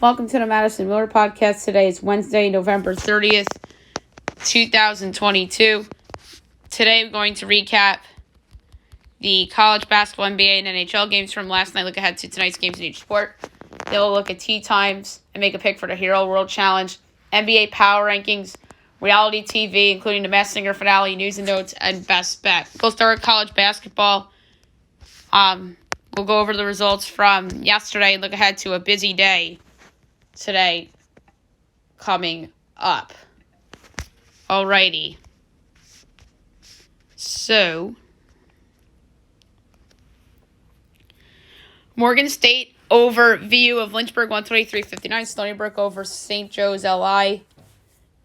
Welcome to the Madison Miller Podcast. Today is Wednesday, November 30th, 2022. Today we're going to recap the college basketball, NBA, and NHL games from last night. Look ahead to tonight's games in each sport. Then we'll look at tee times and make a pick for the Hero World Challenge, NBA Power Rankings, reality TV, including the Masked Singer finale, news and notes, and best bet. We'll start with college basketball. We'll go over the results from yesterday and look ahead to a busy day today coming up. Alrighty. So, Morgan State over VU of Lynchburg, 123-59. Stony Brook over St. Joe's LI,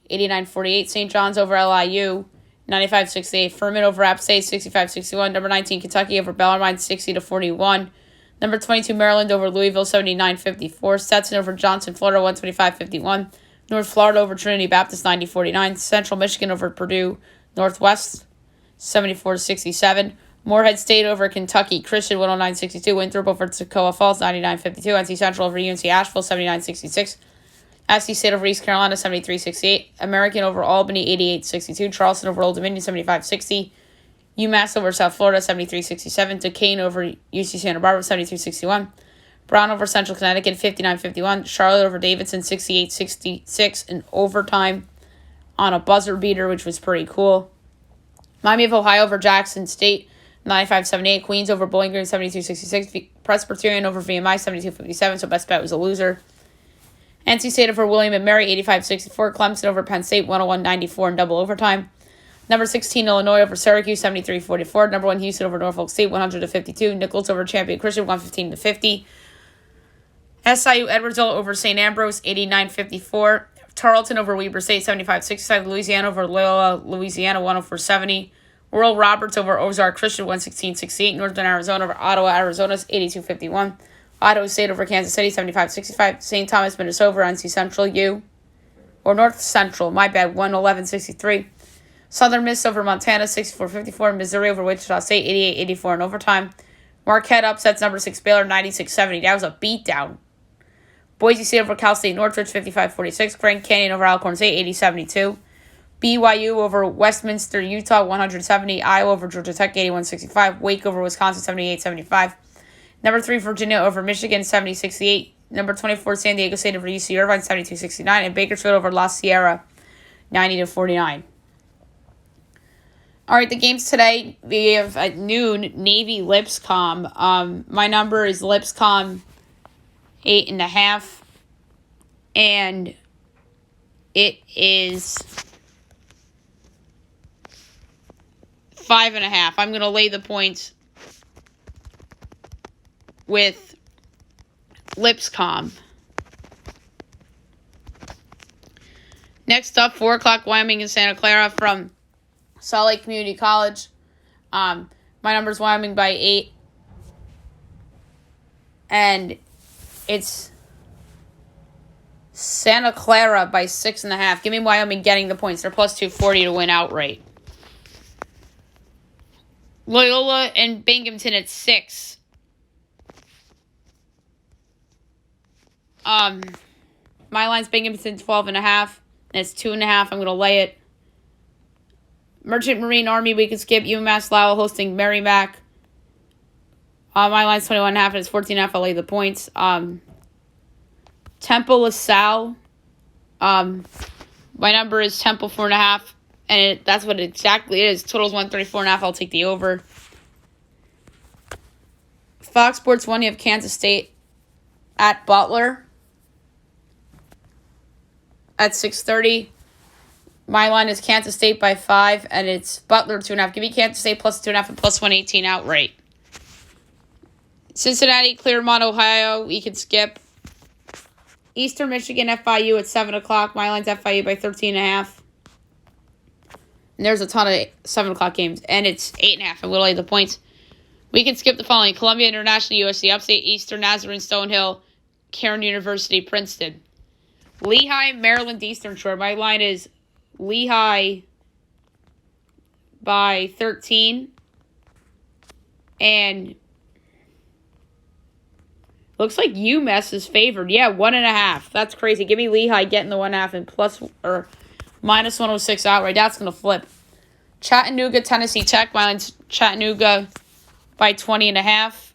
89-48. St. John's over LIU, 95-68. Furman over App State, 65-61. Number 19, Kentucky over Bellarmine, 60-41. Number 22, Maryland over Louisville, 79-54. Stetson over Johnson, Florida, 125-51. North Florida over Trinity Baptist, 90-49. Central Michigan over Purdue Northwest, 74-67. Morehead State over Kentucky Christian, 109-62. Winthrop over Toccoa Falls, 99-52. NC Central over UNC Asheville, 79-66. SC State over East Carolina, 73-68. American over Albany, 88-62. Charleston over Old Dominion, 75-60. UMass over South Florida, 73-67. Duquesne over UC Santa Barbara, 72-61. Brown over Central Connecticut, 59-51. Charlotte over Davidson, 68-66 in overtime on a buzzer beater, which was pretty cool. Miami of Ohio over Jackson State, 95-78. Queens over Bowling Green, 72-66. Presbyterian over VMI, 72-57, so best bet was a loser. NC State over William & Mary, 85-64. Clemson over Penn State, 101-94 in double overtime. Number 16, Illinois over Syracuse, 73-44. Number 1, Houston over Norfolk State, 100-52. Nichols over Champion Christian, 115-50. SIU Edwardsville over St. Ambrose, 89-54. Tarleton over Weber State, 75-65. Louisiana over Loyola, Louisiana, 104-70. Oral Roberts over Ozark Christian, 116-68. Northern Arizona over Ottawa, Arizona, 82-51. Idaho State over Kansas City, 75-65. St. Thomas, Minnesota over NC Central, North Central, 111-63. Southern Miss over Montana, 64-54. Missouri over Wichita State, 88-84 in overtime. Marquette upsets number 6 Baylor, 96-70. That was a beatdown. Boise State over Cal State Northridge, 55-46. Grand Canyon over Alcorn State, 80-72. BYU over Westminster, Utah, 170. Iowa over Georgia Tech, 81-65. Wake over Wisconsin, 78-75. Number 3, Virginia over Michigan, 70-68. Number 24, San Diego State over UC Irvine, 72-69. And Bakersfield over La Sierra, 90-49. All right, the games today, we have at noon, Navy Lipscomb. My number is Lipscomb 8.5, and it is 5.5. I'm going to lay the points with Lipscomb. Next up, 4 o'clock, Wyoming and Santa Clara from Salt Lake Community College. My number is Wyoming by 8. And it's Santa Clara by 6.5. Give me Wyoming getting the points. They're plus 240 to win outright. Loyola and Binghamton at 6. My line's Binghamton 12.5. And it's 2.5. I'm going to lay it. Merchant Marine Army, we can skip. UMass Lowell hosting Merrimack. My line's 21.5 and it's 14.5. I'll lay the points. Temple LaSalle. My number is Temple 4.5. And that's what it exactly is. Total's 134.5. I'll take the over. Fox Sports 1, you have Kansas State at Butler at 6:30. My line is Kansas State by 5, and it's Butler 2.5. Give me Kansas State plus 2.5 and plus 118 outright. Cincinnati, Claremont, Ohio, we can skip. Eastern Michigan, FIU at 7 o'clock. My line's FIU by 13.5. And there's a ton of 7 o'clock games, and it's 8.5. I'm going to lay the points. We can skip the following: Columbia International, USC Upstate, Eastern, Nazarene, Stonehill, Cairn University, Princeton. Lehigh, Maryland, Eastern Shore. My line is Lehigh by 13. And Looks like UMass is favored. Yeah, 1.5. That's crazy. Give me Lehigh getting the 1.5 and plus or minus 106 outright. That's going to flip. Chattanooga, Tennessee Tech. My line's Chattanooga by 20.5.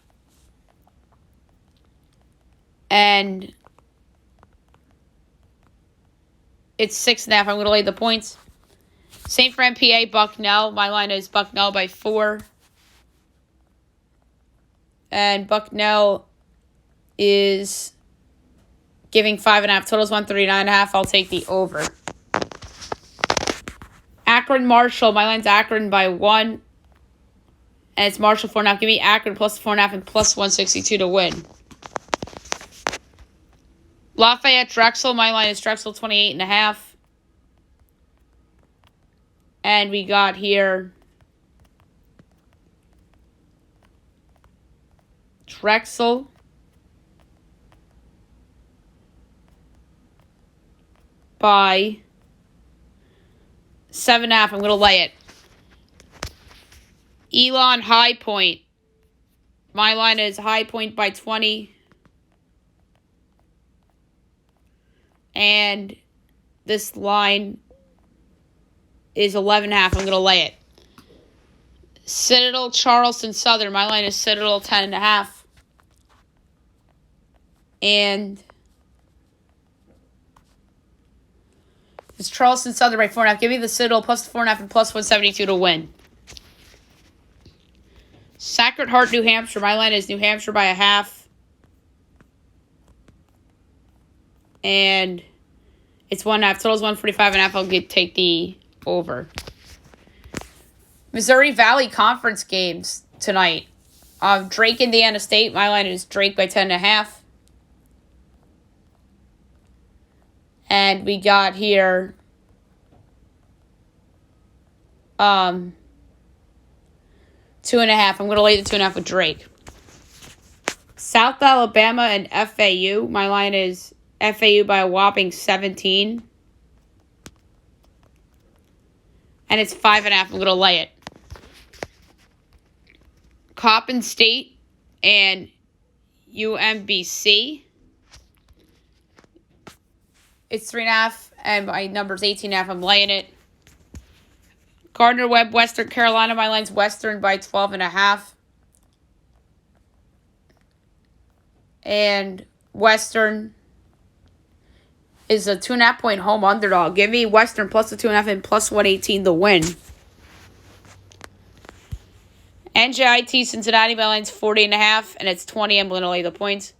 And it's 6.5. I'm going to lay the points. St. Fran, PA, Bucknell. My line is Bucknell by 4. And Bucknell is giving 5.5. Total's 139.5. I'll take the over. Akron, Marshall. My line's Akron by 1. And it's Marshall 4.5. Give me Akron plus 4.5 and plus 162 to win. Lafayette, Drexel. My line is Drexel 28.5. And we got here Drexel by 7.5. I'm going to lay it. Elon, High Point. My line is High Point by 20. And this line is 11.5. I'm going to lay it. Citadel, Charleston Southern. My line is Citadel 10.5. And it's Charleston Southern by 4.5. Give me the Citadel plus 4.5 and plus 172 to win. Sacred Heart, New Hampshire. My line is New Hampshire by 0.5. And it's 1.5. Total's 145.5. I'll take the over. Missouri Valley Conference games tonight. Drake, Indiana State. My line is Drake by 10.5. And we got here 2.5. I'm going to lay the 2.5 with Drake. South Alabama and FAU. My line is FAU by a whopping 17. And it's 5.5. I'm going to lay it. Coppin State and UMBC. It's 3.5. And my number's 18.5. I'm laying it. Gardner Webb, Western Carolina. My line's Western by 12.5. And Western is a 2.5 point home underdog. Give me Western plus the 2.5 and plus 118 to win. NJIT Cincinnati, my line's 40.5, and it's 20. I'm going to lay the points.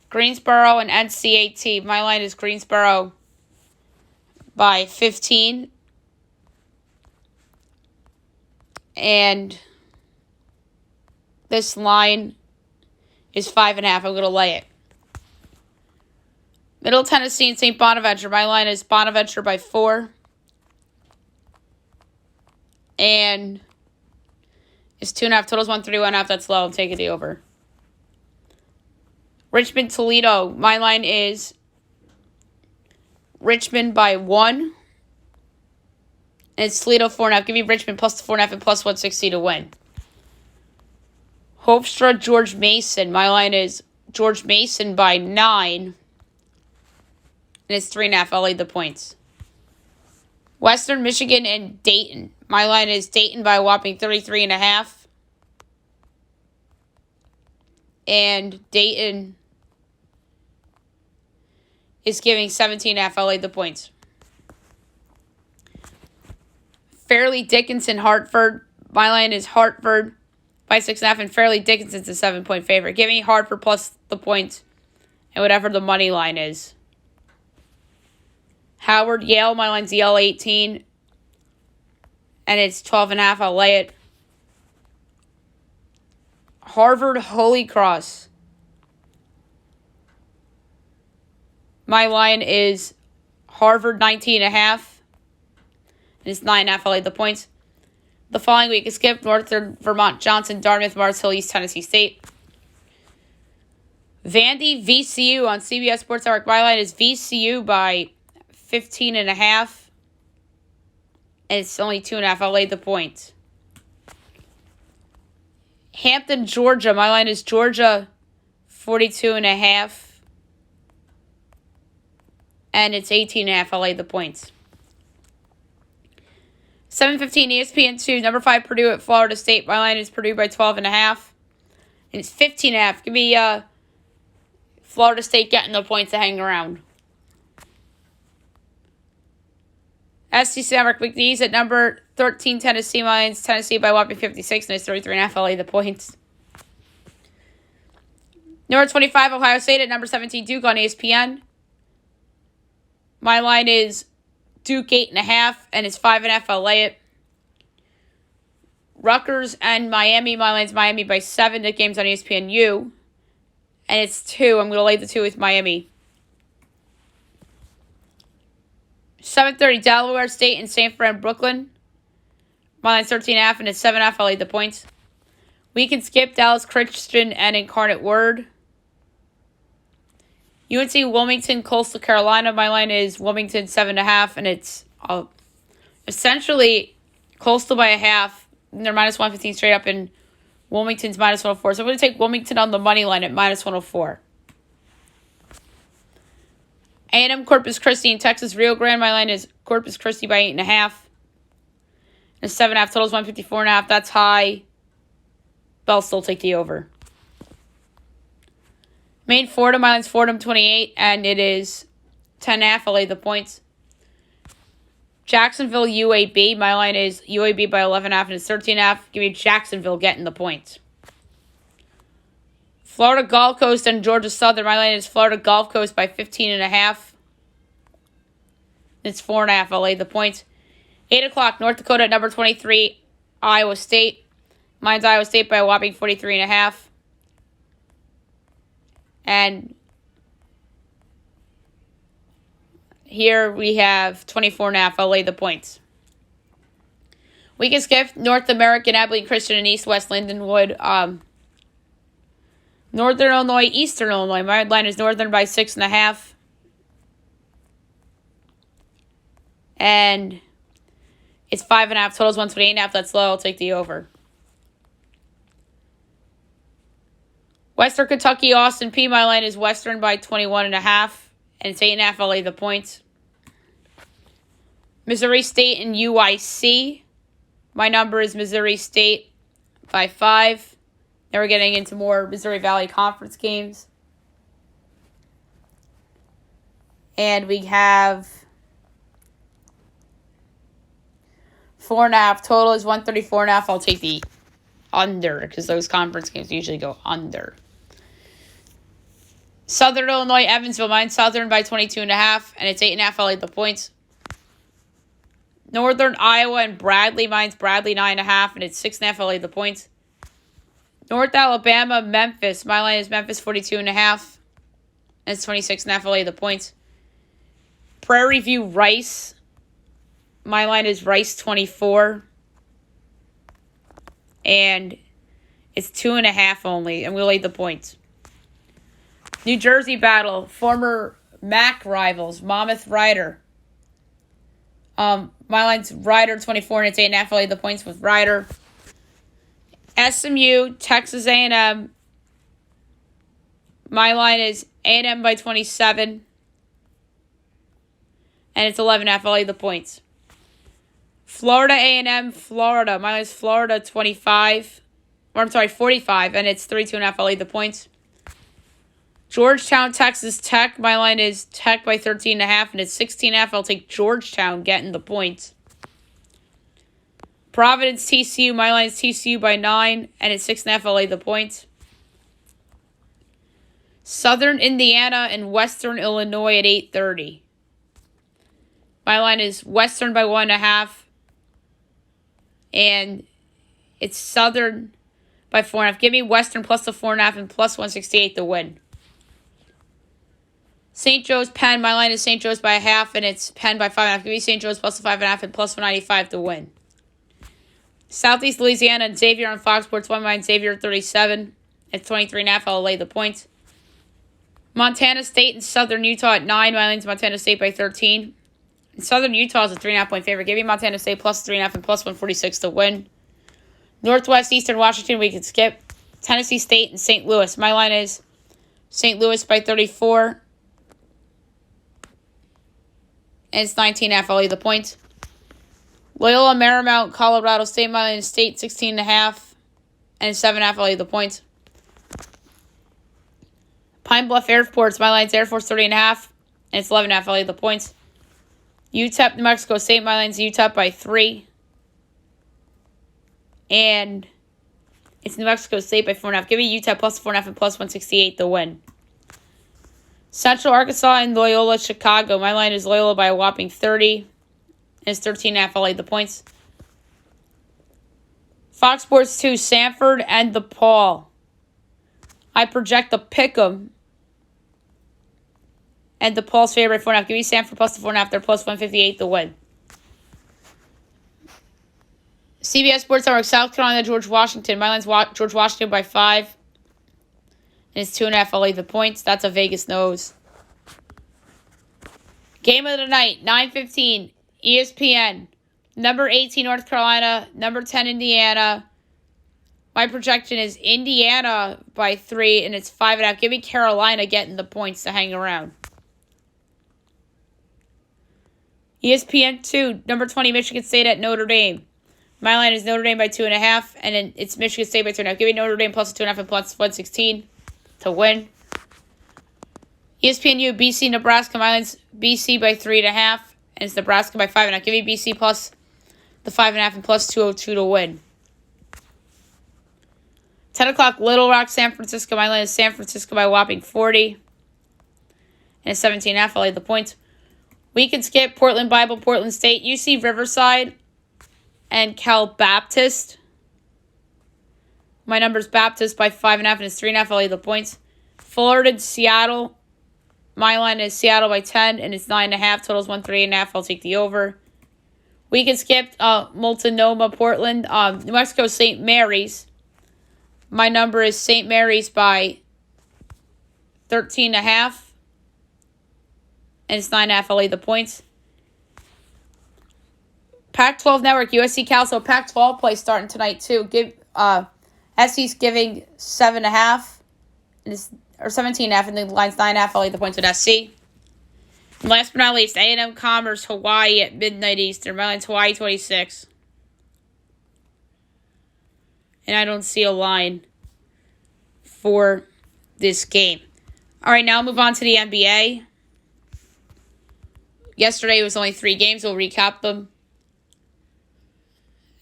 Greensboro and NCAT. My line is Greensboro by 15. And this line is 5.5. I'm going to lay it. Middle Tennessee and St. Bonaventure. My line is Bonaventure by 4. And it's 2.5. Total's 131.5. That's low. I'm taking the over. Richmond, Toledo. My line is Richmond by 1. And it's Toledo 4.5. Give me Richmond plus the 4.5 and plus 160 to win. Hofstra, George Mason. My line is George Mason by 9. And it's 3.5. I'll lay the points. Western Michigan and Dayton. My line is Dayton by a whopping 33.5. And Dayton is giving 17.5. I'll lay the points. Fairleigh Dickinson, Hartford. My line is Hartford by 6.5. And Fairleigh Dickinson's a 7-point favorite. Give me Hartford plus the points and whatever the money line is. Howard, Yale. My line's Yale 18. And it's 12.5. I'll lay it. Harvard, Holy Cross. My line is Harvard 19.5. And it's 9.5. I'll lay the points. The following week is skipped. Northern Vermont, Johnson, Dartmouth, Mars Hill, East Tennessee State. Vandy, VCU on CBS Sports Network. My line is VCU by 15.5. And it's only 2.5. I'll lay the points. Hampton, Georgia. My line is Georgia 42.5. And it's 18.5. I'll lay the points. 7:15 ESPN2. Number 5 Purdue at Florida State. My line is Purdue by 12.5. And it's 15.5. Give me Florida State getting the points to hang around. SEC Network Week East at number 13 Tennessee. My line's Tennessee by whopping 56. And it's 33.5. I'll lay the points. Number 25 Ohio State at number 17 Duke on ESPN. My line is Duke 8.5, and it's 5.5. I'll lay it. Rutgers and Miami. My line's Miami by 7. The game's on ESPNU, and it's 2. I'm going to lay the 2 with Miami. 7:30 Delaware State and St. Fran Brooklyn. My line's 13.5, and it's 7.5. I'll lay the points. We can skip Dallas Christian and Incarnate Word. UNC Wilmington, Coastal Carolina. My line is Wilmington 7.5, and it's essentially Coastal by a half. And they're minus 115 straight up, and Wilmington's minus 104. So I'm going to take Wilmington on the money line at minus 104. A&M Corpus Christi and Texas Rio Grande. My line is Corpus Christi by 8.5. And 7.5 totals 154.5. That's high. But I'll still take the over. Maine, Fordham, my line's Fordham 28, and it is 10.5. I'll lay the points. Jacksonville, UAB, my line is UAB by 11.5, and it's 13.5. Give me Jacksonville getting the points. Florida Gulf Coast and Georgia Southern, my line is Florida Gulf Coast by 15.5. It's 4.5. I'll lay the points. 8 o'clock, North Dakota at number 23, Iowa State. Mine's Iowa State by a whopping 43.5. And here we have 24.5. I'll lay the points. We can skip North American, Abilene Christian, and East West Lindenwood. Northern Illinois, Eastern Illinois. My line is Northern by 6.5. And it's 5.5. Totals 128.5. That's low. I'll take the over. Western Kentucky, Austin P. My line is Western by 21.5. And it's 8.5. I'll lay the points. Missouri State and UIC. My number is Missouri State by 5. Now we're getting into more Missouri Valley Conference games. And we have 4.5. Total is 134.5. I'll take the under because those conference games usually go under. Southern Illinois, Evansville. Mine's Southern by 22.5, and it's 8.5. I'll lay the points. Northern Iowa and Bradley. Mine's Bradley 9.5, and it's 6.5. I'll lay the points. North Alabama, Memphis. My line is Memphis 42.5, and it's 26.5. I'll lay the points. Prairie View, Rice. My line is Rice 24, and it's 2.5 only, and we'll lay the points. New Jersey battle, former MAC rivals, Monmouth Rider. My line's Rider 24, and it's 8.5. I'll lay the points with Rider. SMU, Texas A&M. My line is A&M by 27, and it's 11.5. I'll lay the points. Florida A&M, Florida. My line is Florida 25, 45, and it's 32.5. I'll lay the points. Georgetown, Texas Tech. My line is Tech by 13.5, and it's 16.5. I'll take Georgetown getting the points. Providence, TCU. My line is TCU by 9, and it's 6.5. I'll lay the points. Southern Indiana and Western Illinois at 8:30. My line is Western by 1.5, and it's Southern by 4.5. Give me Western plus the 4.5 and plus 168 to win. St. Joe's, Penn. My line is St. Joe's by 1/2, and it's Penn by 5.5. Give me St. Joe's plus the 5.5 and plus 195 to win. Southeast Louisiana and Xavier on Fox Sports 1. Mine Xavier 37. It's 23.5. I'll lay the points. Montana State and Southern Utah at 9. My line's Montana State by 13. And Southern Utah is a 3.5 point favorite. Give me Montana State plus 3.5 and plus 146 to win. Northwest Eastern Washington, we can skip. Tennessee State and St. Louis. My line is St. Louis by 34. And it's 19.5. I'll leave the points. Loyola Marymount, Colorado State, my line is State 16.5. And it's 7.5. I'll leave the points. Pine Bluff Airports, my line is Air Force 30.5. And it's 11.5. I'll leave the points. UTEP, New Mexico State, my line is UTEP by 3. And it's New Mexico State by 4.5. Give me UTEP plus 4.5 and plus 168 to win. Central Arkansas and Loyola Chicago. My line is Loyola by a whopping 30. And it's 13.5. I'll leave the points. Fox Sports 2, Sanford and DePaul. I project the pick'em. And DePaul's favorite 4.5. Give me Sanford plus the 4.5. They're plus 158 to win. CBS Sports Network, South Carolina, George Washington. My line's George Washington by 5. And it's 2.5. I'll leave the points. That's a Vegas nose. Game of the night, 9:15, ESPN. Number 18, North Carolina. Number 10, Indiana. My projection is Indiana by 3, and it's 5.5. Give me Carolina getting the points to hang around. ESPN 2, number 20, Michigan State at Notre Dame. My line is Notre Dame by 2.5, and then it's Michigan State by 2.5. Give me Notre Dame plus 2.5 and plus 116 to win. ESPN U, BC, Nebraska. My line's BC by 3.5, and it's Nebraska by 5.5. Give me BC plus the 5.5 and plus 202 to win. 10 o'clock, Little Rock, San Francisco. My line is San Francisco by a whopping 40, and it's 17.5. I'll leave the points. We can skip Portland Bible, Portland State, UC Riverside, and Cal Baptist. My number's Baptist by 5.5, and it's 3.5. I'll leave the points. Fullerton, Seattle. My line is Seattle by 10, and it's 9.5. Total's 138.5. I'll take the over. We can skip Multnomah, Portland. New Mexico, St. Mary's. My number is St. Mary's by 13.5. And it's 9.5. I'll leave the points. Pac-12 Network, USC Cal. So Pac-12 play starting tonight too. SC's giving 7.5, or 17.5, and the line's 9.5. I'll leave the points with SC. And last but not least, A&M Commerce, Hawaii at midnight Eastern. My line's Hawaii 26. And I don't see a line for this game. All right, now I'll move on to the NBA. Yesterday it was only 3 games. We'll recap them.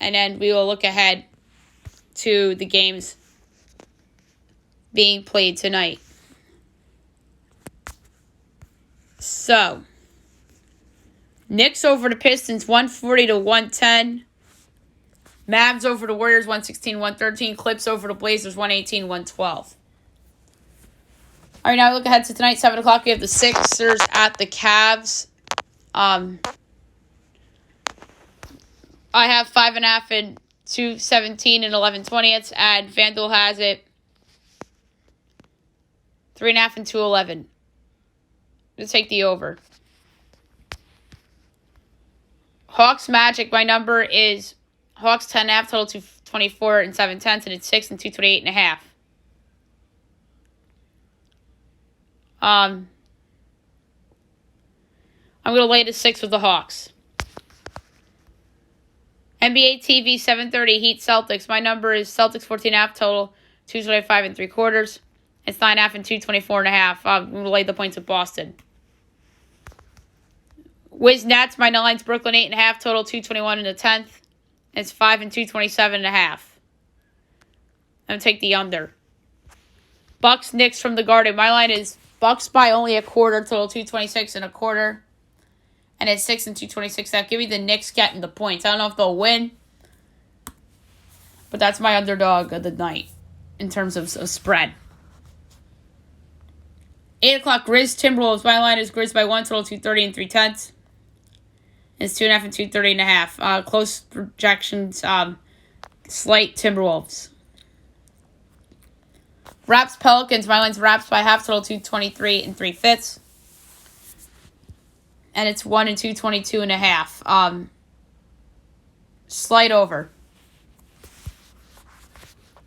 And then we will look ahead to the games being played tonight. So, Knicks over the Pistons, 140-110. Mavs over the Warriors, 116-113. Clips over the Blazers, 118-112. All right, now we look ahead to tonight, 7 o'clock. We have the Sixers at the Cavs. I have 5.5 and 217 and 11/20, and FanDuel has it 3.5 and 211. To take the over. Hawks Magic. My number is Hawks 10.5, total 224 and 7/10, and it's 6 and 228.5. I'm going to lay the 6 with the Hawks. NBA TV 7:30 Heat Celtics. My number is Celtics 14.5, total 225 and 3/4. It's 9.5 and 224.5. I'm going to lay the points with Boston. Wiz Nets. My line's Brooklyn 8.5, total 221 and 1/10. It's 5 and 227.5. I'm going to take the under. Bucks Knicks from the Garden. My line is Bucks by only 1/4, total 226 and 1/4. And it's 6 and 226.5. Give me the Knicks getting the points. I don't know if they'll win, but that's my underdog of the night in terms of spread. 8 o'clock, Grizz Timberwolves. My line is Grizz by 1, total 230 and 3/10. It's 2.5 and 230.5. Close projections, slight Timberwolves. Raps Pelicans. My line's Raps by half, total 223 and 3/5. And it's 1 and 222.5. Slight over.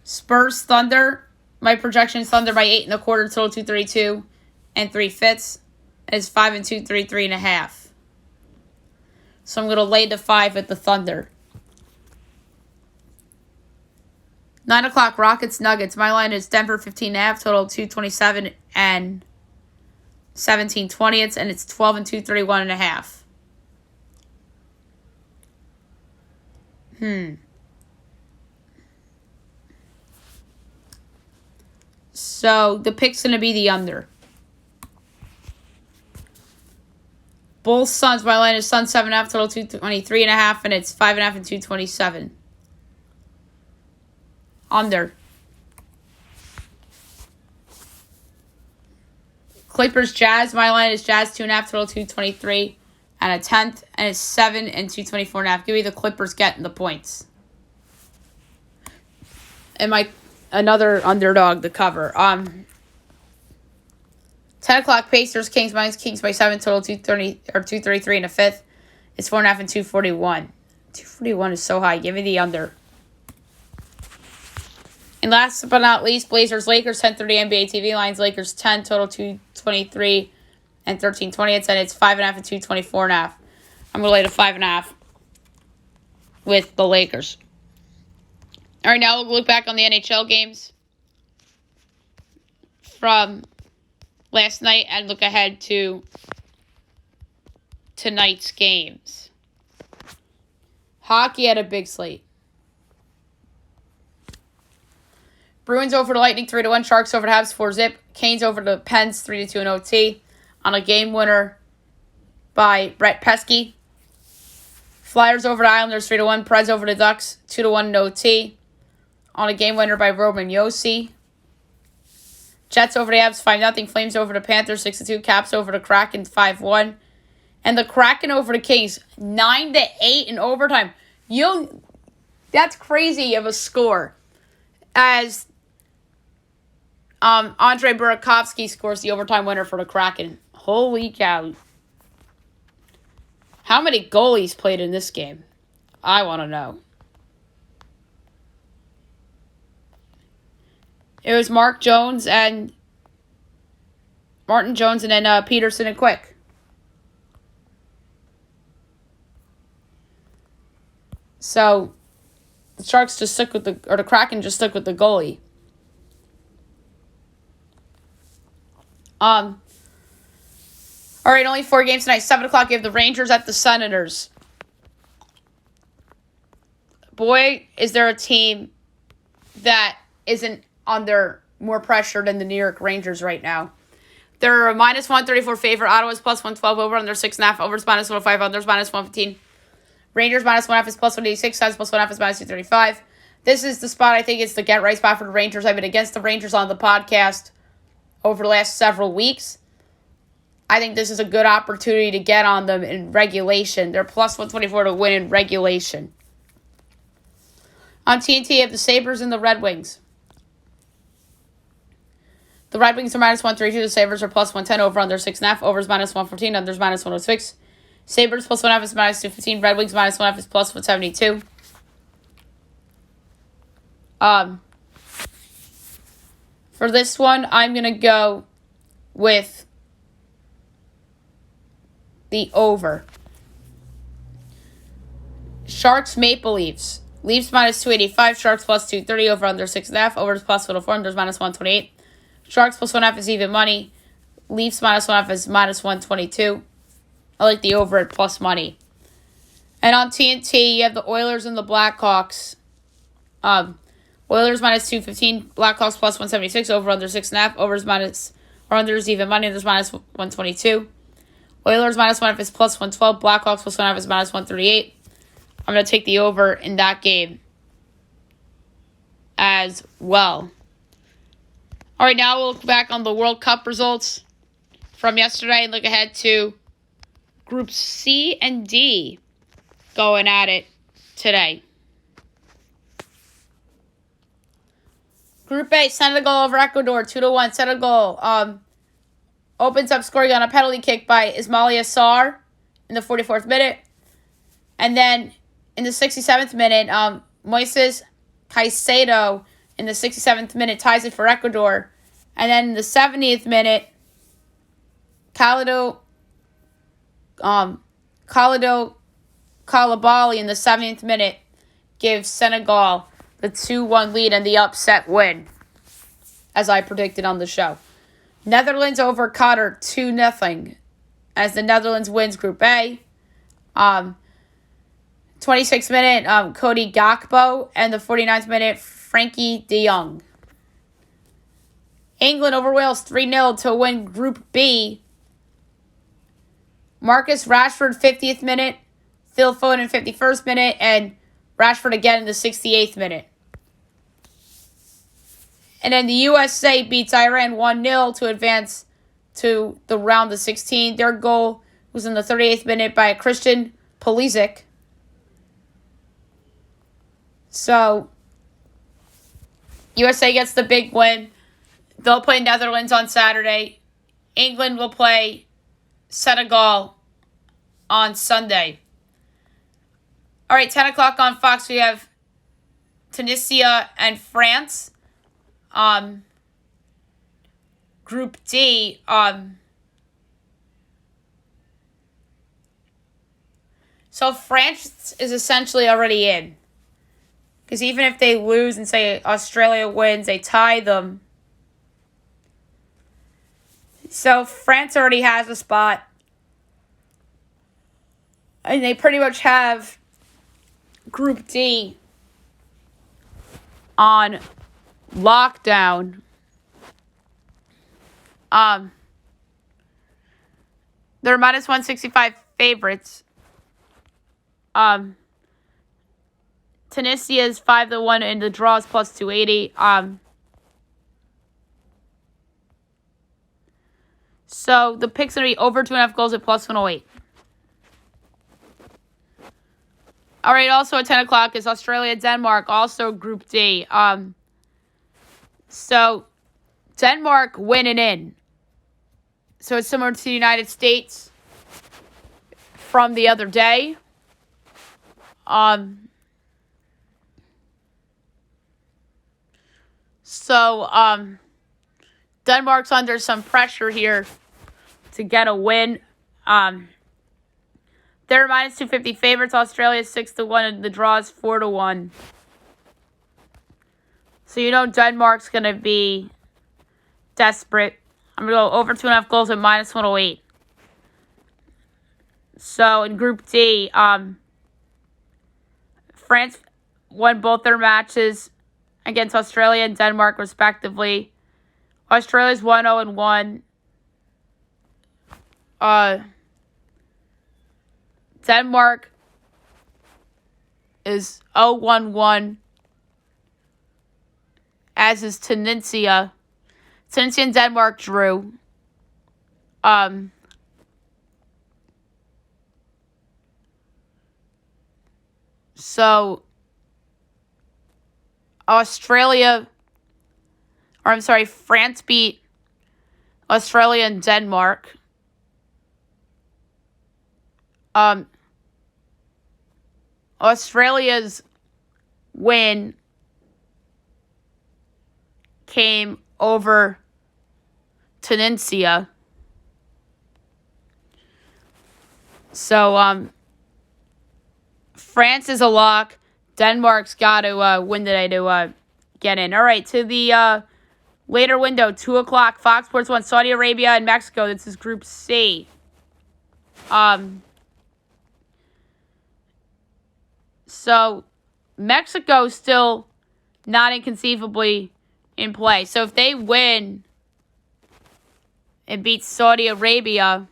Spurs Thunder. My projection is Thunder by 8.25, total 232 and 3/5. And it's 5 and 2, 3.5. So I'm going to lay the 5 with the Thunder. 9 o'clock, Rockets Nuggets. My line is Denver 15.5, total 227 and 17/20, and it's 12 and 2, 31.5. So the pick's going to be the under. Bulls Suns. My line is Suns 7.5, total 223.5, and it's 5.5 and 227. Under. Clippers Jazz. My line is Jazz 2.5, total 223 and a 10th, and it's 7 and 224.5. Give me the Clippers getting the points. And another underdog to cover. 10 o'clock, Pacers Kings. Mine's Kings by 7, total 233 and a 5th. It's 4.5 and 241. 241 is so high. Give me the under. And last but not least, Blazers Lakers 10:30 NBA TV lines. Lakers 10, total 223 and 13/20. And it's 5.5 and 224.5. I'm gonna lay the 5.5 with the Lakers. All right, now we'll look back on the NHL games from last night and look ahead to tonight's games. Hockey had a big slate. Bruins over the Lightning 3-1. Sharks over the Habs 4-0. Canes over the Pens 3-2 in OT on a game winner by Brett Pesky. Flyers over the Islanders 3-1. Preds over the Ducks 2-1 in OT on a game winner by Roman Josi. Jets over the Avs 5-0. Flames over the Panthers 6-2. Caps over the Kraken 5-1. And the Kraken over the Kings 9-8 in overtime. That's crazy of a score. As Andrei Burakovsky scores the overtime winner for the Kraken. Holy cow. How many goalies played in this game? I want to know. It was Martin Jones and then Peterson and Quick. So the Sharks just stuck with the Kraken just stuck with the goalie. All right, only 4 games tonight. 7 o'clock, you have the Rangers at the Senators. Boy, is there a team that isn't under more pressure than the New York Rangers right now. They're a minus 134 favorite. Ottawa's plus 112 over under 6.5. Overs minus 105. Unders minus 115. Rangers minus 1.5 is plus 186. Size plus 1.5 is minus 235. This is the spot I think it's the get right spot for the Rangers. I've been against the Rangers on the podcast over the last several weeks. I think this is a good opportunity to get on them in regulation. They're plus 124 to win in regulation. On TNT, you have the Sabres and the Red Wings. The Red Wings are minus 132. The Sabres are plus 110 over under 6.5. Overs minus 114. Unders minus 106. Sabres plus 1.5 is minus 215. Red Wings minus 1.5 is plus 172. For this one, I'm going to go with the over. Sharks Maple Leafs. Leafs minus 285. Sharks plus 230 over under 6.5. Overs plus 104. Unders minus 128. Sharks plus 1.5 is even money. Leafs minus 1.5 is minus 122. I like the over at plus money. And on TNT, you have the Oilers and the Blackhawks. Oilers minus 215. Blackhawks plus 176. Over under 6.5. Overs minus or unders even money. Unders minus 122. Oilers minus 1.5 is plus 112. Blackhawks plus 1.5 is minus 138. I'm going to take the over in that game as well. All right, now we'll look back on the World Cup results from yesterday and look ahead to Groups C and D going at it today. Group A, Senegal over Ecuador, 2-1. Senegal opens up scoring on a penalty kick by Ismaila Sarr in the 44th minute. And then in the 67th minute, Moises Caicedo in the 67th minute ties it for Ecuador. And then in the 70th minute, Khalidou Koulibaly in the 70th minute gives Senegal the 2-1 lead and the upset win, as I predicted on the show. Netherlands over Qatar 2-0 as the Netherlands wins Group A. 26th minute, Cody Gakpo, and the 49th minute, Frankie de Jong. England over Wales 3-0 to win Group B. Marcus Rashford, 50th minute, Phil Foden, 51st minute, and Rashford again in the 68th minute. And then the USA beats Iran 1-0 to advance to the round of 16. Their goal was in the 38th minute by Christian Pulisic. So, USA gets the big win. They'll play Netherlands on Saturday. England will play Senegal on Sunday. All right, 10 o'clock on Fox, we have Tunisia and France. Group D. So France is essentially already in. Because even if they lose and say Australia wins, they tie them. So France already has a spot. And they pretty much have Group D on lockdown. They're minus 165 favorites. Tunisia is 5-1 and the draw is plus 280. So the picks are going to be over 2.5 goals at plus 108. All right, also at 10 o'clock is Australia-Denmark, also Group D. So Denmark winning in. So it's similar to the United States from the other day. So Denmark's under some pressure here to get a win. They're minus 250 favorites. Australia 6-1 and the draw is 4-1. So you know Denmark's going to be desperate. I'm going to go over 2.5 goals at minus 108. So in Group D, France won both their matches against Australia and Denmark, respectively. Australia's 1-0-1. Denmark is 0-1-1, as is Tunisia. Tunisia and Denmark drew. So France beat Australia and Denmark. Australia's win came over Tunisia. So, France is a lock. Denmark's got to win today to get in. All right, to the later window, 2 o'clock, Fox Sports 1, Saudi Arabia and Mexico. This is Group C. So, Mexico's still not inconceivably in play. So, if they win and beat Saudi Arabia,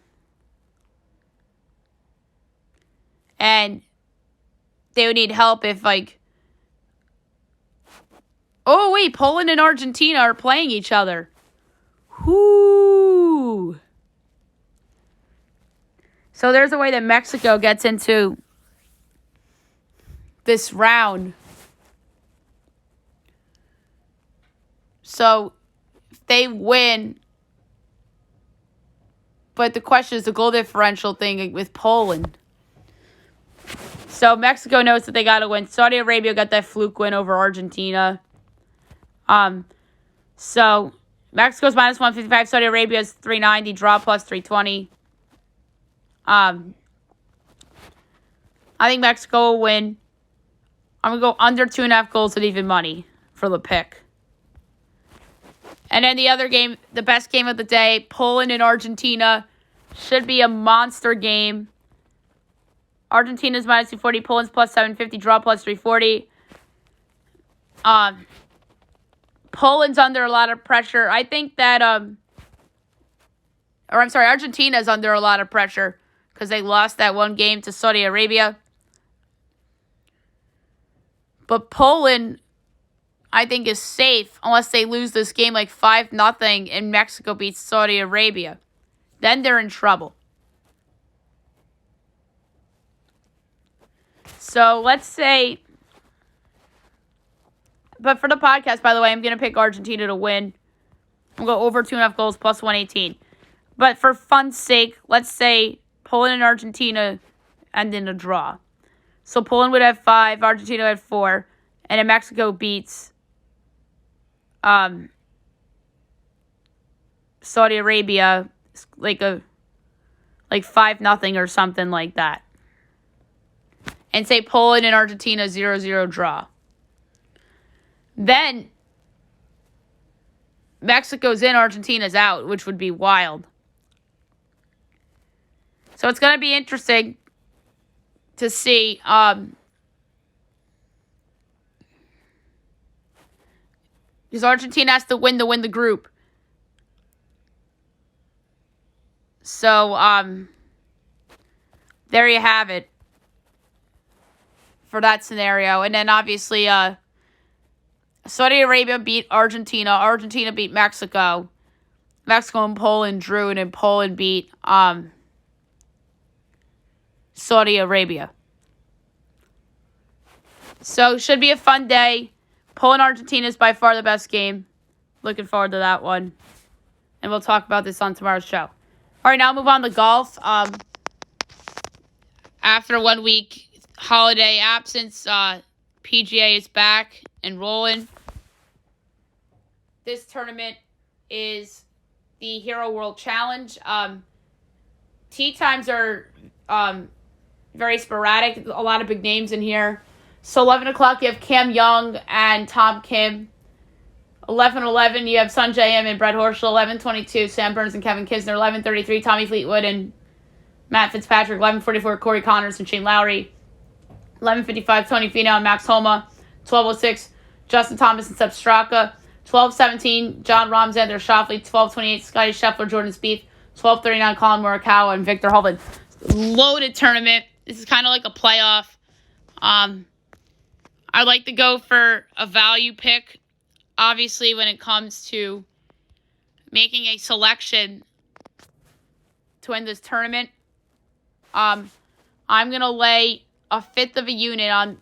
and they would need help if, oh, wait, Poland and Argentina are playing each other. Whoo! So, there's a way that Mexico gets into this round. So, if they win, but the question is the goal differential thing with Poland. So, Mexico knows that they got to win. Saudi Arabia got that fluke win over Argentina. So Mexico's minus 155. Saudi Arabia's 390. Draw plus 320. I think Mexico will win. I'm going to go under 2.5 goals at even money for the pick. And then the other game, the best game of the day, Poland and Argentina. Should be a monster game. Argentina's minus 240, Poland's plus 750, draw plus 340. Poland's under a lot of pressure. I think that, Argentina's under a lot of pressure because they lost that one game to Saudi Arabia. But Poland, I think, is safe unless they lose this game like 5-0 and Mexico beats Saudi Arabia. Then they're in trouble. So let's say, but for the podcast, by the way, I'm going to pick Argentina to win. I'm going to go over 2.5 goals plus 118. But for fun's sake, let's say Poland and Argentina end in a draw. So Poland would have 5, Argentina would have 4, and then Mexico beats Saudi Arabia like 5-0 or something like that. And say Poland and Argentina 0-0 draw. Then Mexico's in, Argentina's out, which would be wild. So it's going to be interesting to see because Argentina has to win the group. So there you have it for that scenario. And then obviously Saudi Arabia beat Argentina. Argentina beat Mexico. Mexico and Poland drew, and then Poland beat Saudi Arabia. So should be a fun day. Poland Argentina is by far the best game. Looking forward to that one. And we'll talk about this on tomorrow's show. All right, now move on to golf. After 1 week holiday absence, PGA is back and rolling. This tournament is the Hero World Challenge. Tee times are very sporadic. A lot of big names in here. So 11 o'clock, you have Cam Young and Tom Kim. 11:11, you have Sungjae Im and Brett Horschel. 11:22, Sam Burns and Kevin Kisner. 11:33, Tommy Fleetwood and Matt Fitzpatrick. 11:44, Corey Connors and Shane Lowry. 11:55, Tony Finau and Max Homa. 12:06, Justin Thomas and Seb Straka. 12:17, John Rahm, Xander Schauffele. 12:28, Scotty Scheffler, Jordan Spieth. 12:39, Colin Morikawa and Victor Hovland. Loaded tournament. This is kind of like a playoff. I like to go for a value pick. Obviously, when it comes to making a selection to win this tournament, I'm going to lay a fifth of a unit on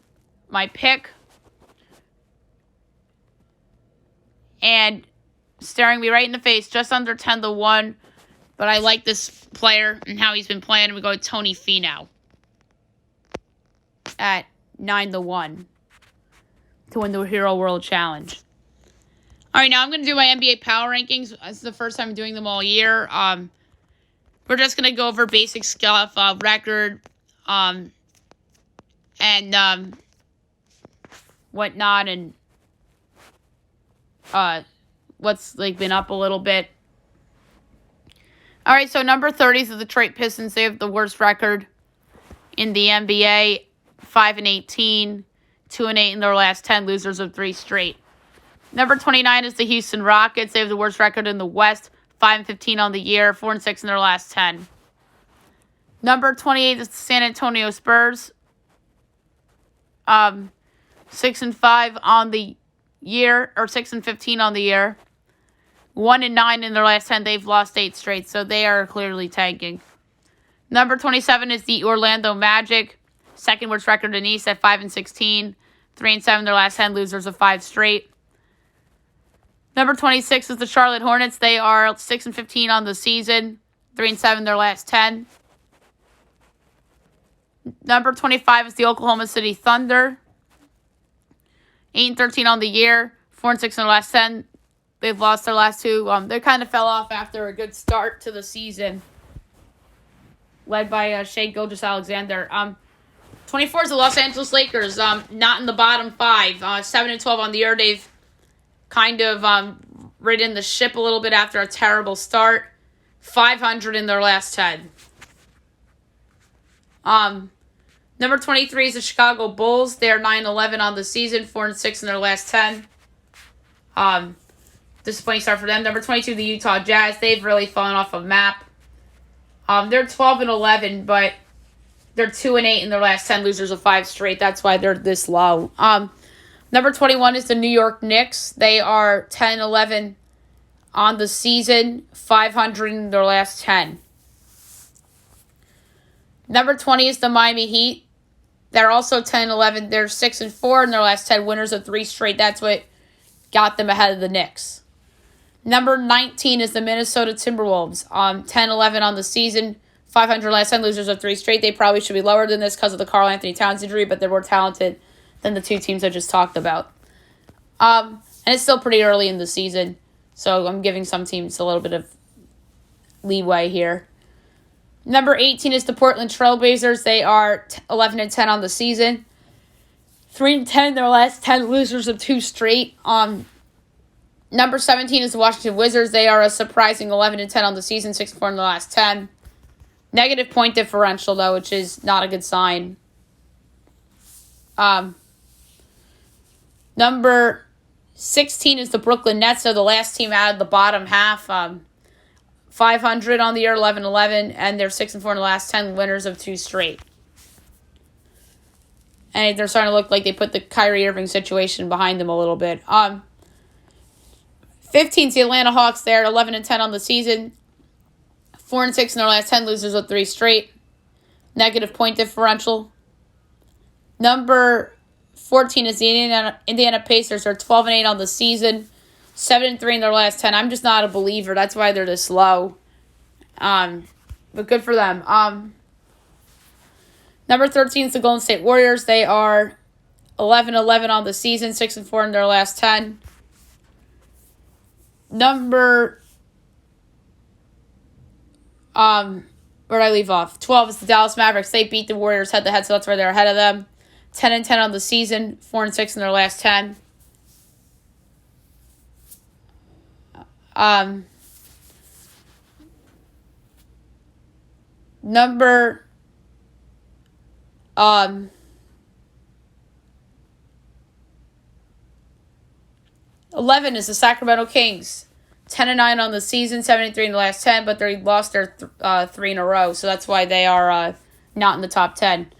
my pick. And staring me right in the face, just under 10-1. But I like this player and how he's been playing. We go with Tony Finau at 9-1 to win the Hero World Challenge. All right, now I'm going to do my NBA Power Rankings. This is the first time I'm doing them all year. We're just going to go over basic stuff, record, and whatnot, and what's been up a little bit. All right, so number 30 is the Detroit Pistons. They have the worst record in the NBA, 5-18, 2-8 in their last 10, losers of 3 straight. Number 29 is the Houston Rockets. They have the worst record in the West, 5-15 on the year, 4-6 in their last 10. Number 28 is the San Antonio Spurs, 6-5 on the year, or 6-15 on the year. 1-9 in their last 10. They've lost 8 straight, so they are clearly tanking. Number 27 is the Orlando Magic, second worst record in the East at 5-16, 3-7 in their last 10, losers of 5 straight. Number 26 is the Charlotte Hornets. They are 6-15 on the season, 3-7 in their last 10. Number 25 is the Oklahoma City Thunder, 8-13 on the year, 4-6 in their last 10. They've lost their last 2. They kind of fell off after a good start to the season, led by Shea Gilgeous-Alexander. 24 is the Los Angeles Lakers, not in the bottom 5. 7-12 on the year. They've kind of ridden the ship a little bit after a terrible start. 500 in their last 10. Number 23 is the Chicago Bulls. They're 9-11 on the season, 4-6 in their last 10. Disappointing start for them. Number 22, the Utah Jazz. They've really fallen off a map. They're 12-11, but they're 2-8 in their last 10, losers of 5 straight. That's why they're this low. Number 21 is the New York Knicks. They are 10-11 on the season, 500 in their last 10. Number 20 is the Miami Heat. They're also 10-11. They're 6-4 in their last 10, winners of 3 straight. That's what got them ahead of the Knicks. Number 19 is the Minnesota Timberwolves. 10-11 on the season, 500 last 10, losers of 3 straight. They probably should be lower than this because of the Karl Anthony Towns injury, but they're more talented than the 2 teams I just talked about. And it's still pretty early in the season, so I'm giving some teams a little bit of leeway here. Number 18 is the Portland Trailblazers. They are 11-10 on the season. 3-10 in their last 10, losers of 2 straight. Number 17 is the Washington Wizards. They are a surprising 11-10 on the season, 6-4 in the last 10. Negative point differential, though, which is not a good sign. Number 16 is the Brooklyn Nets. They're the last team out of the bottom half. 500 on the year, 11-11, and they're 6-4 in the last 10, winners of 2 straight. And they're starting to look like they put the Kyrie Irving situation behind them a little bit. 15 is the Atlanta Hawks. They're 11-10 on the season, 4-6 in their last 10, losers of 3 straight. Negative point differential. Number 14 is the Indiana Pacers. They're 12-8 on the season, 7-3 in their last 10. I'm just not a believer. That's why they're this low. But good for them. Number 13 is the Golden State Warriors. They are 11-11 on the season, 6-4 in their last 10. Number, where did I leave off? 12 is the Dallas Mavericks. They beat the Warriors head-to-head, so that's why they're ahead of them. 10-10 on the season, 4-6 in their last 10. Number 11 is the Sacramento Kings. 10-9 on the season, 7-3 in the last 10, but they lost their 3 in a row, so that's why they are not in the top 10.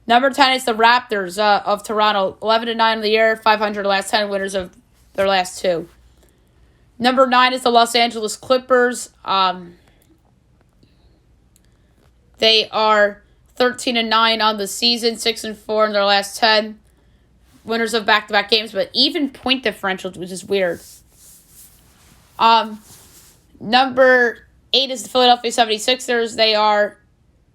Number 10 is the Raptors of Toronto. 11-9 on the year, 500 the last 10, winners of their last 2. Number 9 is the Los Angeles Clippers. They are 13-9 on the season, 6-4 in their last 10. Winners of back-to-back games, but even point differential, which is weird. Number 8 is the Philadelphia 76ers. They are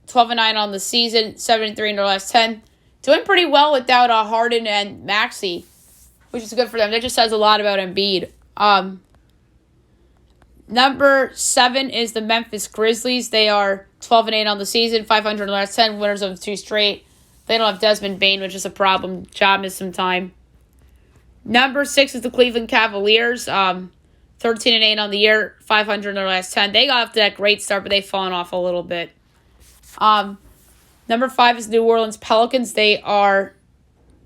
12-9 on the season, 7-3 in their last 10. Doing pretty well without Harden and Maxey, which is good for them. That just says a lot about Embiid. Number 7 is the Memphis Grizzlies. They are 12-8 on the season, 500 in the last 10, winners of 2 straight. They don't have Desmond Bane, which is a problem. Ja missed some time. Number 6 is the Cleveland Cavaliers. 13-8 on the year, 500 in their last 10. They got off to that great start, but they've fallen off a little bit. Number 5 is New Orleans Pelicans. They are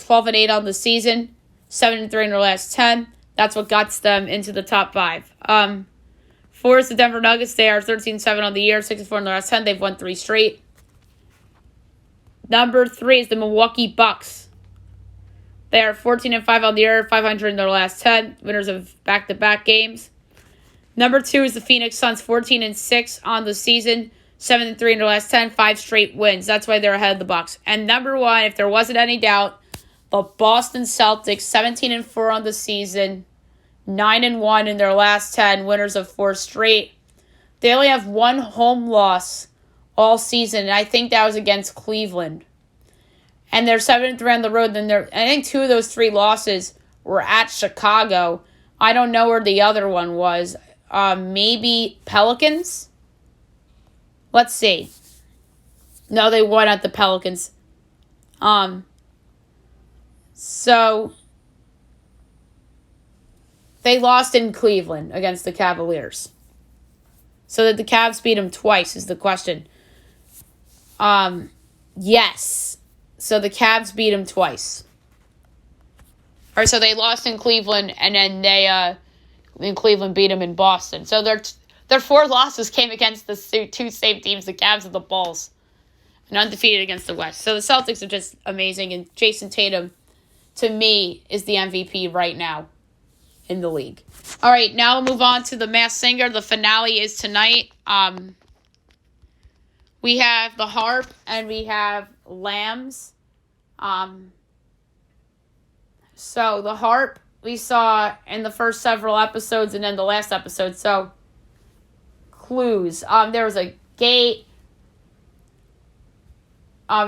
12-8 on the season, 7-3 in their last 10. That's what got them into the top 5. 4 is the Denver Nuggets. They are 13-7 on the year, 6-4 in their last 10. They've won 3 straight. Number 3 is the Milwaukee Bucks. They are 14-5 on the year, 500 in their last 10, winners of back-to-back games. Number 2 is the Phoenix Suns, 14-6 on the season, 7-3 in their last 10, 5 straight wins. That's why they're ahead of the Bucks. And number 1, if there wasn't any doubt, the Boston Celtics, 17-4 on the season, 9-1 in their last 10, winners of 4 straight. They only have 1 home loss all season, and I think that was against Cleveland. And they're 7-3 on the road. I think 2 of those 3 losses were at Chicago. I don't know where the other one was. Maybe Pelicans? Let's see. No, they won at the Pelicans. So they lost in Cleveland against the Cavaliers. So that the Cavs beat them twice is the question. Yes. So the Cavs beat them twice. All right, so they lost in Cleveland, and then in Cleveland beat them in Boston. So their 4 losses came against the 2 same teams, the Cavs and the Bulls, and undefeated against the West. So the Celtics are just amazing, and Jason Tatum, to me, is the MVP right now in the league. All right, now we'll move on to the Masked Singer. The finale is tonight. We have the Harp and we have Lambs. So the Harp we saw in the first several episodes and then the last episode. So clues. There was a gate.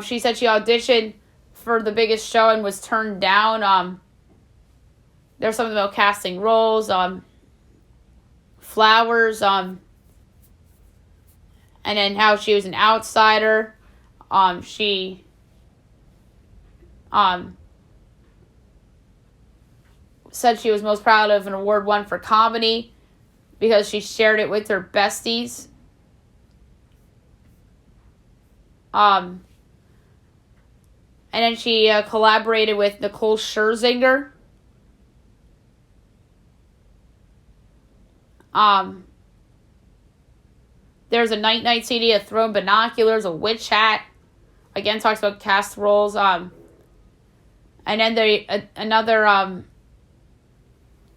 She said she auditioned for The Biggest Show and was turned down. There's something about casting roles, flowers, and then how she was an outsider. She said she was most proud of an award won for comedy because she shared it with her besties. And then she collaborated with Nicole Scherzinger. There's a night CD, a throne binoculars, a witch hat. Again, talks about cast roles. And then another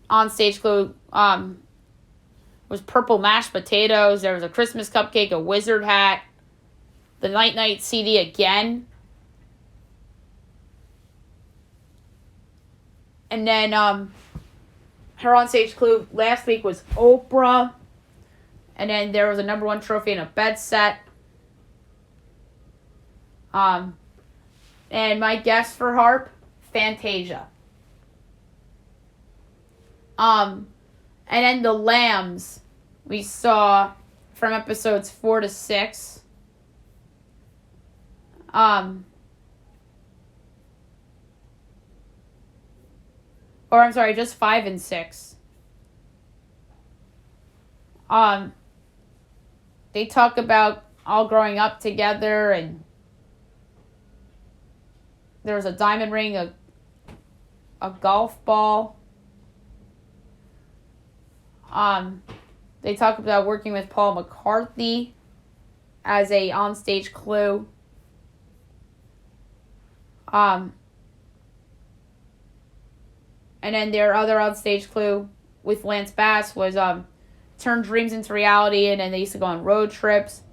on-stage clue was purple mashed potatoes. There was a Christmas cupcake, a wizard hat, the night CD again. And then her on-stage clue last week was Oprah. And then there was a number 1 trophy and a bed set. And my guess for Harp, Fantasia. And then the Lambs we saw from episodes 4 to 6. Or I'm sorry, just 5 and 6. They talk about all growing up together, and there was a diamond ring, a golf ball. They talk about working with Paul McCartney as a onstage clue. And then their other onstage clue with Lance Bass was turn dreams into reality, and then they used to go on road trips.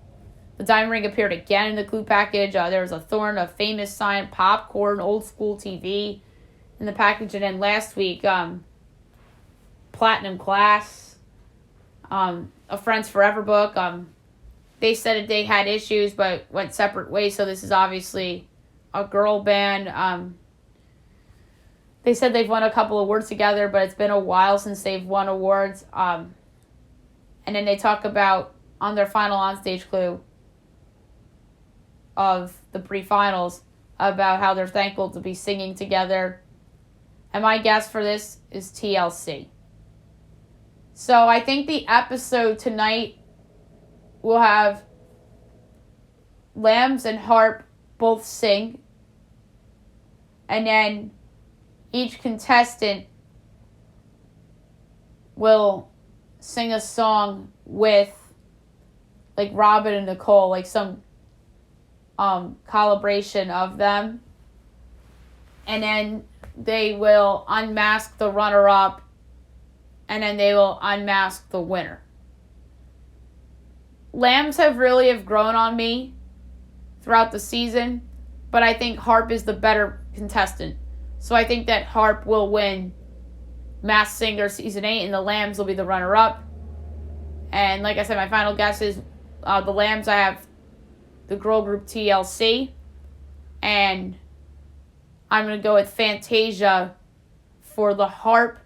The diamond ring appeared again in the clue package. There was a thorn, a famous sign, popcorn, old school TV in the package. And then last week, Platinum Class, a Friends Forever book. They said that they had issues but went separate ways, so this is obviously a girl band. They said they've won a couple awards together, but it's been a while since they've won awards. And then they talk about, on their final onstage clue of the pre-finals, about how they're thankful to be singing together. And my guess for this is TLC. So I think the episode tonight will have Lambs and Harp both sing. And then each contestant will sing a song with, like, Robin and Nicole, like some collaboration of them. And then they will unmask the runner-up, and then they will unmask the winner. Lambs have grown on me throughout the season, but I think Harp is the better contestant. So I think that Harp will win Masked Singer Season 8, and the Lambs will be the runner-up. And like I said, my final guess is the Lambs, I have the girl group TLC. And I'm going to go with Fantasia for the Harp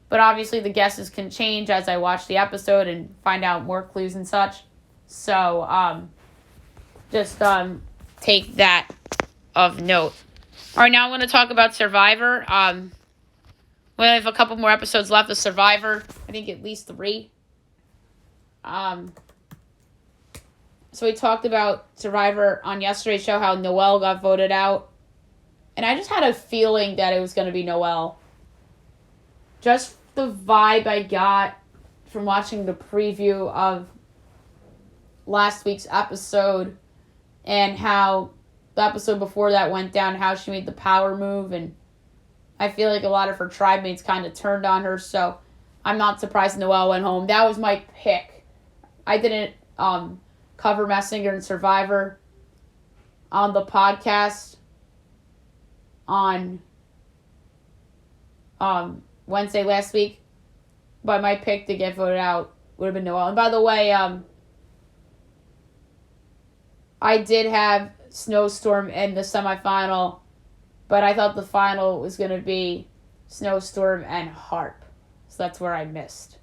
But obviously the guesses can change as I watch the episode and find out more clues and such. So, just take that of note. All right, now I'm going to talk about Survivor. We have a couple more episodes left of Survivor. I think at least 3. So we talked about Survivor on yesterday's show, how Noelle got voted out. And I just had a feeling that it was going to be Noelle. Just the vibe I got from watching the preview of last week's episode and how the episode before that went down, how she made the power move, and I feel like a lot of her tribe mates kind of turned on her, so I'm not surprised Noelle went home. That was my pick. I didn't cover Messinger and Survivor on the podcast on Wednesday last week, but my pick to get voted out would have been Noelle. And by the way, I did have Snowstorm in the semifinal, but I thought the final was going to be Snowstorm and Harp. So that's where I missed.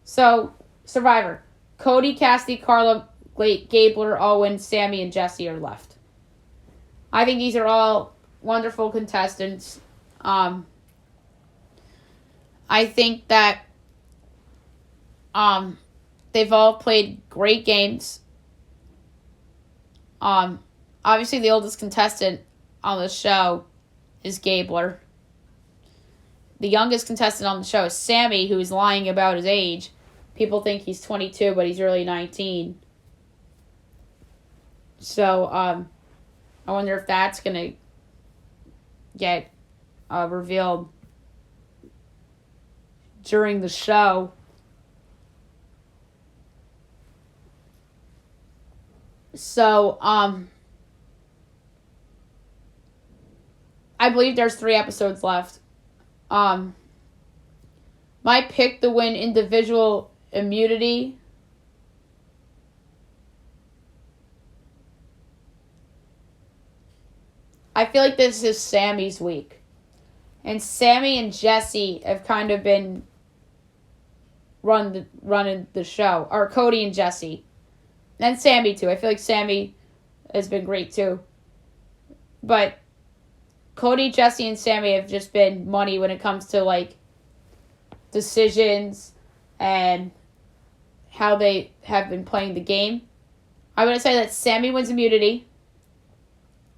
So, Survivor. Cody, Cassidy, Carla, Gabler, Owen, Sammy, and Jesse are left. I think these are all wonderful contestants. I think that they've all played great games. Obviously the oldest contestant on the show is Gabler. The youngest contestant on the show is Sammy, who is lying about his age. People think he's 22, but he's really 19. So, I wonder if that's going to get revealed during the show. So, I believe there's 3 episodes left. My pick to win individual immunity I feel like this is Sammy's week. And Sammy and Jesse have kind of been running the show. Or Cody and Jesse. And Sammy, too. I feel like Sammy has been great, too. But Cody, Jesse, and Sammy have just been money when it comes to, like, decisions and how they have been playing the game. I'm going to say that Sammy wins immunity.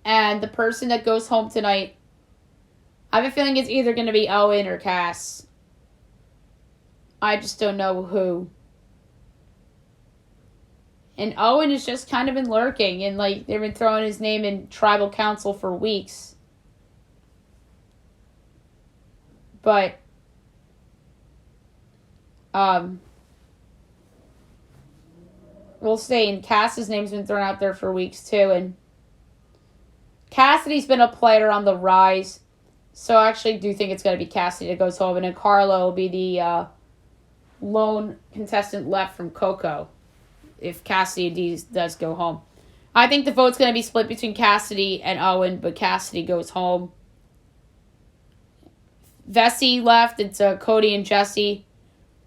And the person that goes home tonight, I have a feeling it's either going to be Owen or Cass. I just don't know who. And Owen has just kind of been lurking. And, like, they've been throwing his name in tribal council for weeks. But, we'll see. And Cass's name's been thrown out there for weeks, too. And Cassidy's been a player on the rise. So I actually do think it's going to be Cassidy that goes home. And then Carlo will be the lone contestant left from Coco if Cassidy does go home. I think the vote's going to be split between Cassidy and Owen, but Cassidy goes home. Vesey left, it's Cody and Jesse.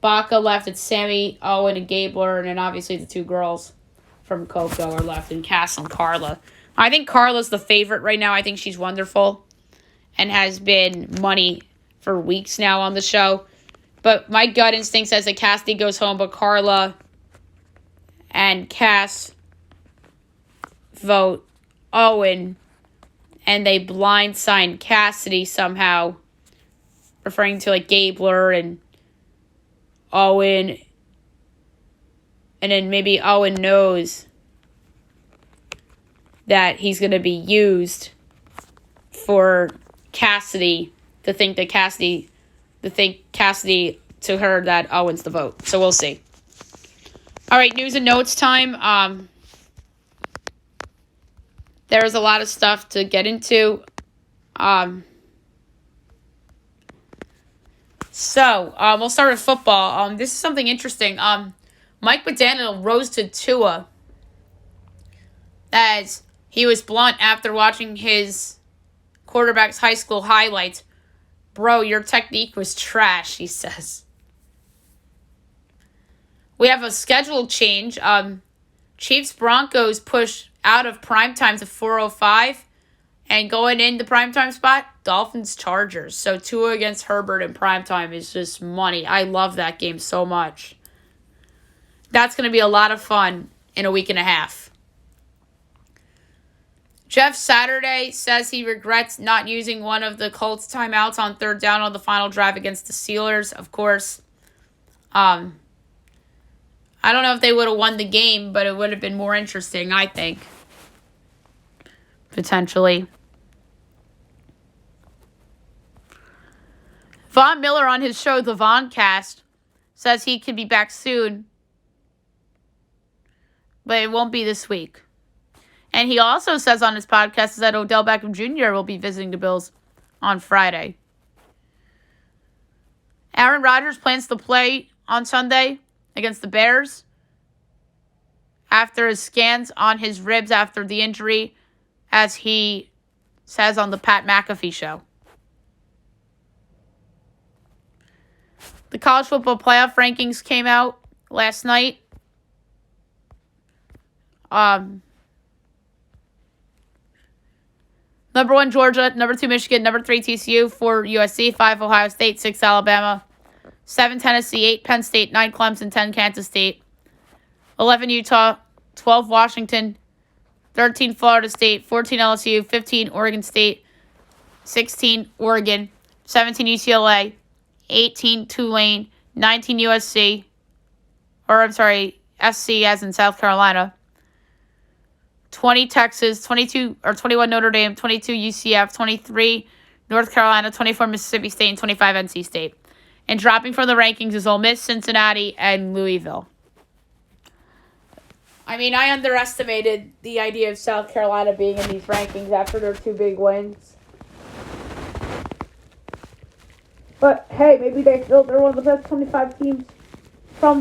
Baca left, it's Sammy, Owen, and Gabler. And then obviously the 2 girls from Coco are left, and Cass and Carla. I think Carla's the favorite right now. I think she's wonderful and has been money for weeks now on the show. But my gut instinct says that Cassidy goes home, but Carla and Cass vote Owen, and they blindside Cassidy somehow, referring to like Gabler and Owen, and then maybe Owen knows that he's going to be used for Cassidy to think Cassidy to her that Owen's the vote. So we'll see. All right, news and notes time. There's a lot of stuff to get into. So we'll start with football. This is something interesting. Mike McDaniel rose to Tua as he was blunt after watching his quarterback's high school highlights, Bro, your technique was trash, he says. We have a schedule change. Chiefs-Broncos push out of primetime to 4:05. And going in the primetime spot, Dolphins-Chargers. So Tua against Herbert in primetime is just money. I love that game so much. That's going to be a lot of fun in a week and a half. Jeff Saturday says he regrets not using one of the Colts timeouts on third down on the final drive against the Steelers. Of course, I don't know if they would have won the game, but it would have been more interesting, I think. Potentially. Von Miller on his show, The Voncast, says he could be back soon, but it won't be this week. And he also says on his podcast that Odell Beckham Jr. will be visiting the Bills on Friday. Aaron Rodgers plans to play on Sunday against the Bears after his scans on his ribs after the injury, as he says on the Pat McAfee show. The college football playoff rankings came out last night. Number 1, Georgia. Number 2, Michigan. Number 3, TCU. 4, USC. 5, Ohio State. 6, Alabama. 7, Tennessee. 8, Penn State. 9, Clemson. 10, Kansas State. 11, Utah. 12, Washington. 13, Florida State. 14, LSU. 15, Oregon State. 16, Oregon. 17, UCLA. 18, Tulane. 19, USC. SC as in South Carolina. 20 Texas, 21 Notre Dame, 22 UCF, 23 North Carolina, 24 Mississippi State, and 25 NC State. And dropping from the rankings is Ole Miss, Cincinnati, and Louisville. I mean, I underestimated the idea of South Carolina being in these rankings after their 2 big wins. But hey, maybe they're one of the best 25 teams in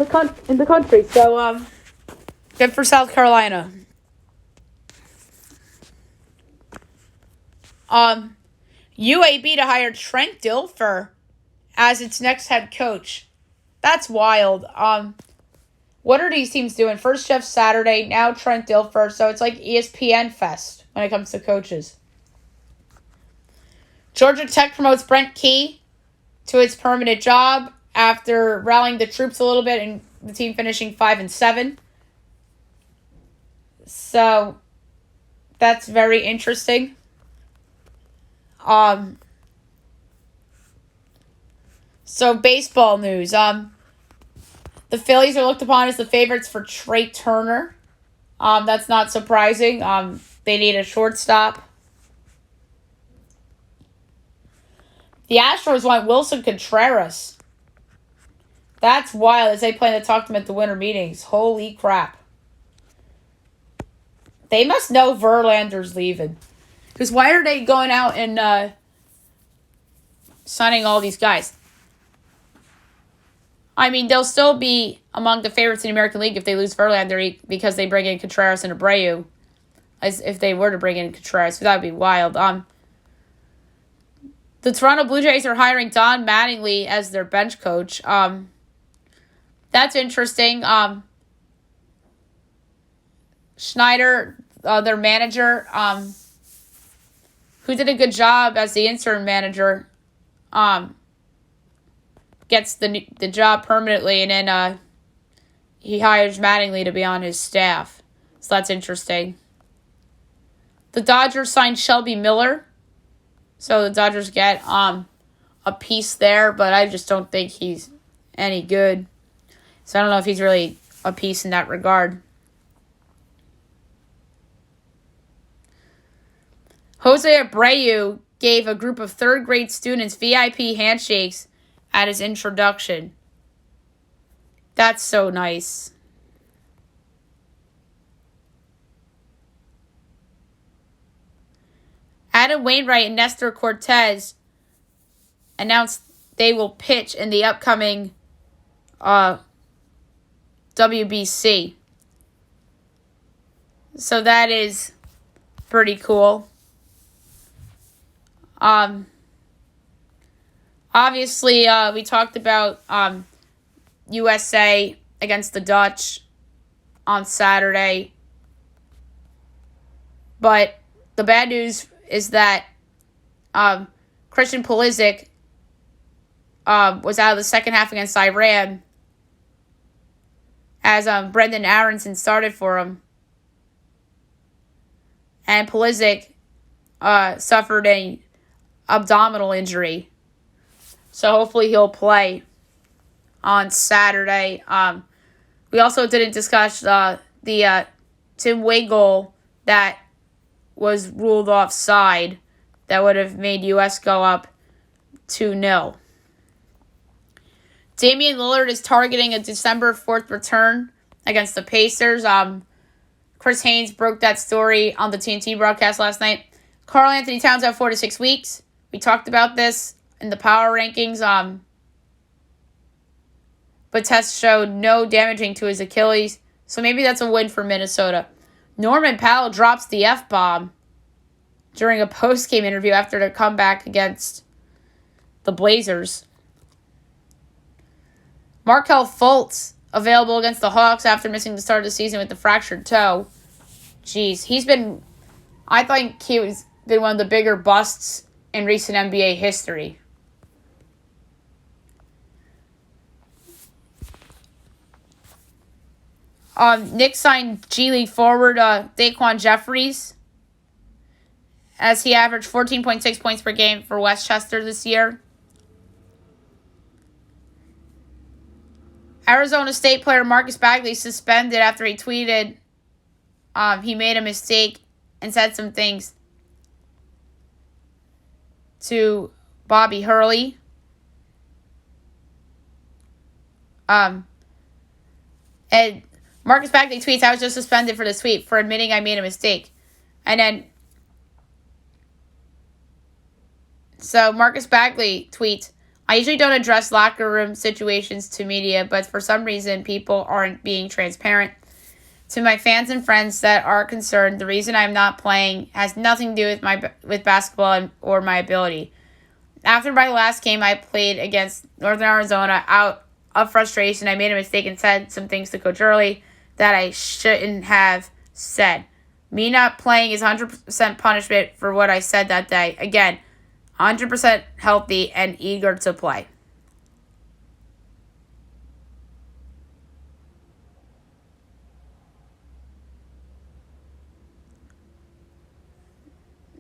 the country. So good for South Carolina. UAB to hire Trent Dilfer as its next head coach. That's wild. What are these teams doing? First Jeff Saturday, now Trent Dilfer. So it's like ESPN Fest when it comes to coaches. Georgia Tech promotes Brent Key to its permanent job after rallying the troops a little bit and the team finishing 5-7. So that's very interesting. So baseball news. The Phillies are looked upon as the favorites for Trey Turner. That's not surprising. They need a shortstop. The Astros want Wilson Contreras. That's wild, as they plan to talk to him at the winter meetings. Holy crap. They must know Verlander's leaving. Because why are they going out and signing all these guys? I mean, they'll still be among the favorites in the American League if they lose Verlander because they bring in Contreras and Abreu. As if they were to bring in Contreras, that would be wild. The Toronto Blue Jays are hiring Don Mattingly as their bench coach. That's interesting. Schneider, their manager, who did a good job as the interim manager, gets the job permanently, and then he hires Mattingly to be on his staff. So that's interesting. The Dodgers signed Shelby Miller, so the Dodgers get a piece there, but I just don't think he's any good. So I don't know if he's really a piece in that regard. Jose Abreu gave a group of third-grade students VIP handshakes at his introduction. That's so nice. Adam Wainwright and Nestor Cortez announced they will pitch in the upcoming WBC. So that is pretty cool. Obviously, we talked about USA against the Dutch on Saturday. But the bad news is that Christian Pulisic was out of the second half against Iran as Brendan Aronson started for him. And Pulisic suffered an abdominal injury. So hopefully he'll play on Saturday. We also didn't discuss the Tim Way goal that was ruled offside that would have made U.S. go up 2-0. Damian Lillard is targeting a December 4th return against the Pacers. Chris Haynes broke that story on the TNT broadcast last night. Karl Anthony Towns out 4 to 6 weeks. We talked about this in the power rankings. But tests showed no damaging to his Achilles. So maybe that's a win for Minnesota. Norman Powell drops the F-bomb during a post-game interview after their comeback against the Blazers. Markelle Fultz available against the Hawks after missing the start of the season with the fractured toe. Jeez, I think he's been one of the bigger busts in recent NBA history. Knicks signed G League forward Daquan Jeffries as he averaged 14.6 points per game for Westchester this year. Arizona State player Marcus Bagley suspended after he tweeted he made a mistake and said some things to Bobby Hurley. And Marcus Bagley tweets, "I was just suspended for this tweet for admitting I made a mistake." And then, so Marcus Bagley tweets, "I usually don't address locker room situations to media, but for some reason people aren't being transparent. To my fans and friends that are concerned, the reason I'm not playing has nothing to do with basketball or my ability. After my last game I played against Northern Arizona, out of frustration, I made a mistake and said some things to Coach Early that I shouldn't have said. Me not playing is 100% punishment for what I said that day. Again, 100% healthy and eager to play."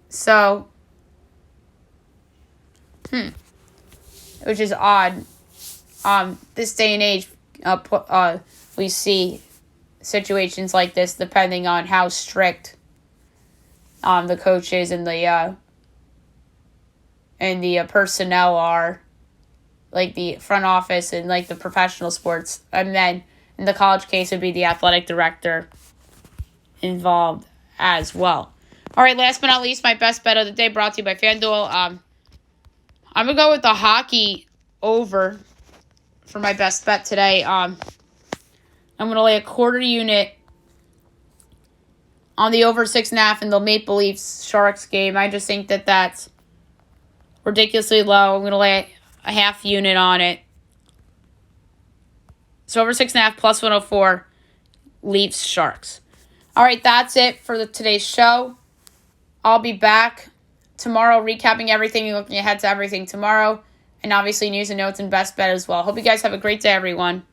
So, which is odd. This day and age, we see situations like this depending on how strict the coaches and the personnel are, like the front office and like the professional sports. And then in the college case, it would be the athletic director involved as well. All right, last but not least, my best bet of the day brought to you by FanDuel. I'm going to go with the hockey over for my best bet today. I'm going to lay a quarter unit on the over 6.5 in the Maple Leafs Sharks game. I just think that that's ridiculously low. I'm going to lay a half unit on it. So over 6.5 plus 104, Leafs Sharks. All right, that's it for today's show. I'll be back tomorrow recapping everything and looking ahead to everything tomorrow. And obviously news and notes and best bet as well. Hope you guys have a great day, everyone.